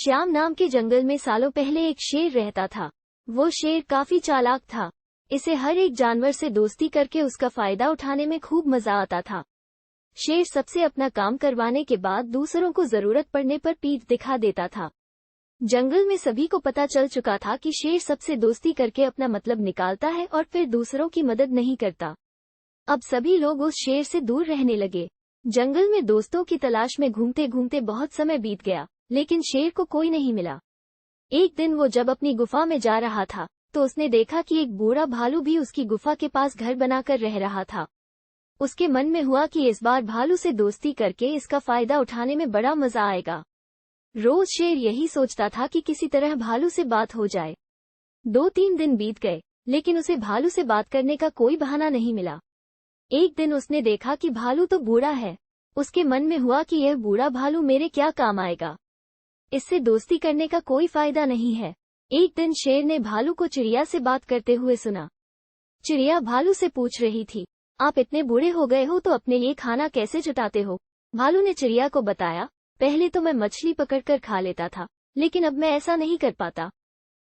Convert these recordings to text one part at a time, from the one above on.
श्याम नाम के जंगल में सालों पहले एक शेर रहता था। वो शेर काफी चालाक था। इसे हर एक जानवर से दोस्ती करके उसका फायदा उठाने में खूब मजा आता था। शेर सबसे अपना काम करवाने के बाद दूसरों को जरूरत पड़ने पर पीठ दिखा देता था। जंगल में सभी को पता चल चुका था कि शेर सबसे दोस्ती करके अपना मतलब निकालता है और फिर दूसरों की मदद नहीं करता। अब सभी लोग उस शेर से दूर रहने लगे। जंगल में दोस्तों की तलाश में घूमते घूमते बहुत समय बीत गया, लेकिन शेर को कोई नहीं मिला। एक दिन वो जब अपनी गुफा में जा रहा था तो उसने देखा कि एक बूढ़ा भालू भी उसकी गुफा के पास घर बनाकर रह रहा था। उसके मन में हुआ कि इस बार भालू से दोस्ती करके इसका फायदा उठाने में बड़ा मजा आएगा। रोज शेर यही सोचता था कि किसी तरह भालू से बात हो जाए। 2-3 दिन बीत गए, लेकिन उसे भालू से बात करने का कोई बहाना नहीं मिला। एक दिन उसने देखा कि भालू तो बूढ़ा है। उसके मन में हुआ कि यह बूढ़ा भालू मेरे क्या काम आएगा, इससे दोस्ती करने का कोई फायदा नहीं है। एक दिन शेर ने भालू को चिड़िया से बात करते हुए सुना। चिड़िया भालू से पूछ रही थी, आप इतने बूढ़े हो गए हो तो अपने लिए खाना कैसे जुटाते हो? भालू ने चिड़िया को बताया, पहले तो मैं मछली पकड़कर खा लेता था, लेकिन अब मैं ऐसा नहीं कर पाता।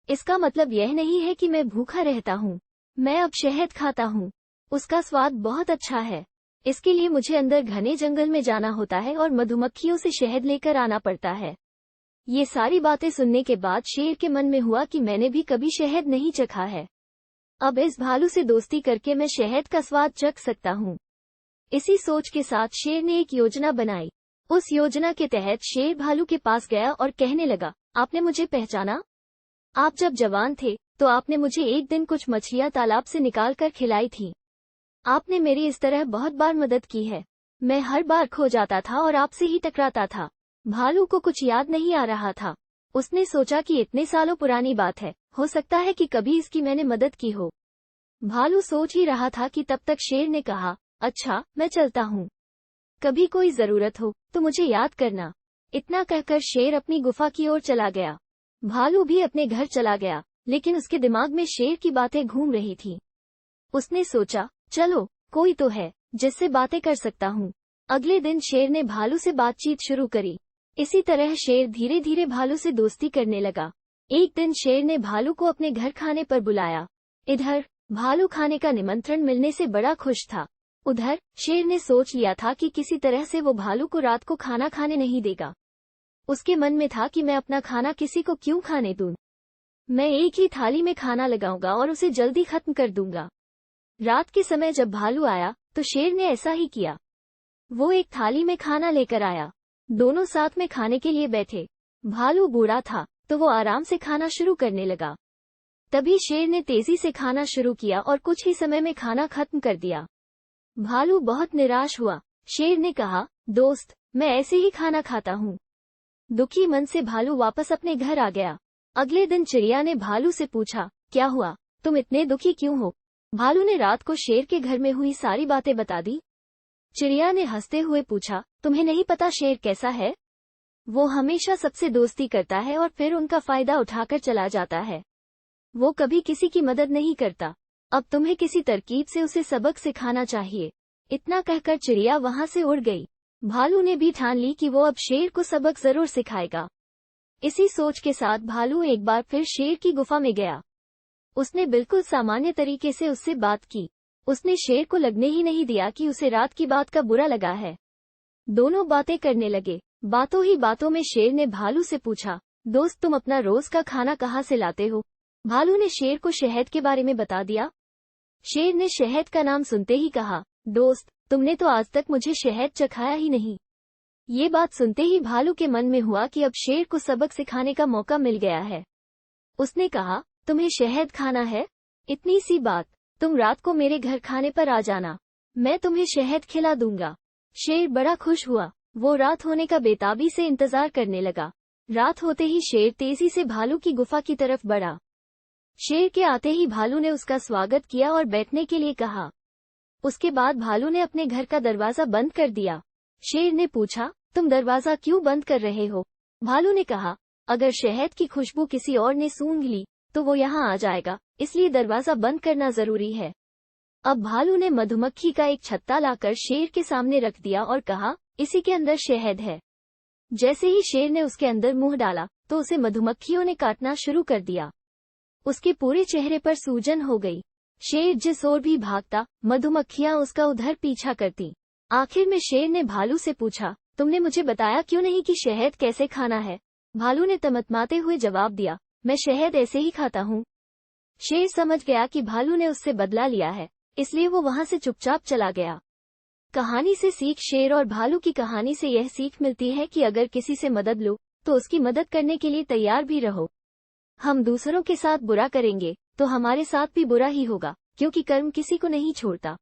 इसका मतलब यह नहीं है कि मैं भूखा रहता हूँ। मैं अब शहद खाता हूँ। उसका स्वाद बहुत अच्छा है। इसके लिए मुझे अंदर घने जंगल में जाना होता है और मधुमक्खियों से शहद लेकर आना पड़ता है। ये सारी बातें सुनने के बाद शेर के मन में हुआ कि मैंने भी कभी शहद नहीं चखा है। अब इस भालू से दोस्ती करके मैं शहद का स्वाद चख सकता हूँ। इसी सोच के साथ शेर ने एक योजना बनाई। उस योजना के तहत शेर भालू के पास गया और कहने लगा, आपने मुझे पहचाना? आप जब जवान थे तो आपने मुझे एक दिन कुछ मछलियाँ तालाब से निकाल कर खिलाई थी। आपने मेरी इस तरह बहुत बार मदद की है। मैं हर बार खो जाता था और आपसे ही टकराता था। भालू को कुछ याद नहीं आ रहा था। उसने सोचा कि इतने सालों पुरानी बात है, हो सकता है कि कभी इसकी मैंने मदद की हो। भालू सोच ही रहा था कि तब तक शेर ने कहा, अच्छा मैं चलता हूँ, कभी कोई जरूरत हो तो मुझे याद करना। इतना कहकर शेर अपनी गुफा की ओर चला गया। भालू भी अपने घर चला गया, लेकिन उसके दिमाग में शेर की बातें घूम रही थी। उसने सोचा, चलो कोई तो है जिससे बातें कर सकता हूँ। अगले दिन शेर ने भालू से बातचीत शुरू करी। इसी तरह शेर धीरे धीरे भालू से दोस्ती करने लगा। एक दिन शेर ने भालू को अपने घर खाने पर बुलाया। इधर भालू खाने का निमंत्रण मिलने से बड़ा खुश था। उधर शेर ने सोच लिया था कि किसी तरह से वो भालू को रात को खाना खाने नहीं देगा। उसके मन में था कि मैं अपना खाना किसी को क्यों खाने दूं। मैं एक ही थाली में खाना लगाऊंगा और उसे जल्दी खत्म कर दूंगा। रात के समय जब भालू आया तो शेर ने ऐसा ही किया। वो एक थाली में खाना लेकर आया। दोनों साथ में खाने के लिए बैठे। भालू बूढ़ा था तो वो आराम से खाना शुरू करने लगा। तभी शेर ने तेजी से खाना शुरू किया और कुछ ही समय में खाना खत्म कर दिया। भालू बहुत निराश हुआ। शेर ने कहा, दोस्त मैं ऐसे ही खाना खाता हूँ। दुखी मन से भालू वापस अपने घर आ गया। अगले दिन चिड़िया ने भालू से पूछा, क्या हुआ, तुम इतने दुखी क्यों हो? भालू ने रात को शेर के घर में हुई सारी बातें बता दी। चिड़िया ने हंसते हुए पूछा, तुम्हें नहीं पता शेर कैसा है? वो हमेशा सबसे दोस्ती करता है और फिर उनका फायदा उठाकर चला जाता है। वो कभी किसी की मदद नहीं करता। अब तुम्हें किसी तरकीब से उसे सबक सिखाना चाहिए। इतना कहकर चिड़िया वहां से उड़ गई। भालू ने भी ठान ली कि वो अब शेर को सबक जरूर सिखाएगा। इसी सोच के साथ भालू एक बार फिर शेर की गुफा में गया। उसने बिल्कुल सामान्य तरीके से उससे बात की। उसने शेर को लगने ही नहीं दिया कि उसे रात की बात का बुरा लगा है। दोनों बातें करने लगे। बातों ही बातों में शेर ने भालू से पूछा, दोस्त तुम अपना रोज का खाना कहाँ से लाते हो? भालू ने शेर को शहद के बारे में बता दिया। शेर ने शहद का नाम सुनते ही कहा, दोस्त तुमने तो आज तक मुझे शहद चखाया ही नहीं। ये बात सुनते ही भालू के मन में हुआ कि अब शेर को सबक सिखाने का मौका मिल गया है। उसने कहा, तुम्हें शहद खाना है? इतनी सी बात, तुम रात को मेरे घर खाने पर आ जाना, मैं तुम्हें शहद खिला दूंगा। शेर बड़ा खुश हुआ। वो रात होने का बेताबी से इंतजार करने लगा। रात होते ही शेर तेजी से भालू की गुफा की तरफ बढ़ा। शेर के आते ही भालू ने उसका स्वागत किया और बैठने के लिए कहा। उसके बाद भालू ने अपने घर का दरवाजा बंद कर दिया। शेर ने पूछा, तुम दरवाजा क्यों बंद कर रहे हो? भालू ने कहा, अगर शहद की खुशबू किसी और ने सूंघ ली तो वो यहाँ आ जाएगा, इसलिए दरवाजा बंद करना जरूरी है। अब भालू ने मधुमक्खी का एक छत्ता लाकर शेर के सामने रख दिया और कहा, इसी के अंदर शहद है। जैसे ही शेर ने उसके अंदर मुंह डाला तो उसे मधुमक्खियों ने काटना शुरू कर दिया। उसके पूरे चेहरे पर सूजन हो गई। शेर जिस ओर भी भागता, मधुमक्खियां उसका उधर पीछा करती। आखिर में शेर ने भालू से पूछा, तुमने मुझे बताया क्यों नहीं कि शहद कैसे खाना है? भालू ने तमतमाते हुए जवाब दिया, मैं शहद ऐसे ही खाता हूँ। शेर समझ गया कि भालू ने उससे बदला लिया है, इसलिए वो वहां से चुपचाप चला गया। कहानी से सीख। शेर और भालू की कहानी से यह सीख मिलती है कि अगर किसी से मदद लो तो उसकी मदद करने के लिए तैयार भी रहो। हम दूसरों के साथ बुरा करेंगे तो हमारे साथ भी बुरा ही होगा, क्योंकि कर्म किसी को नहीं छोड़ता।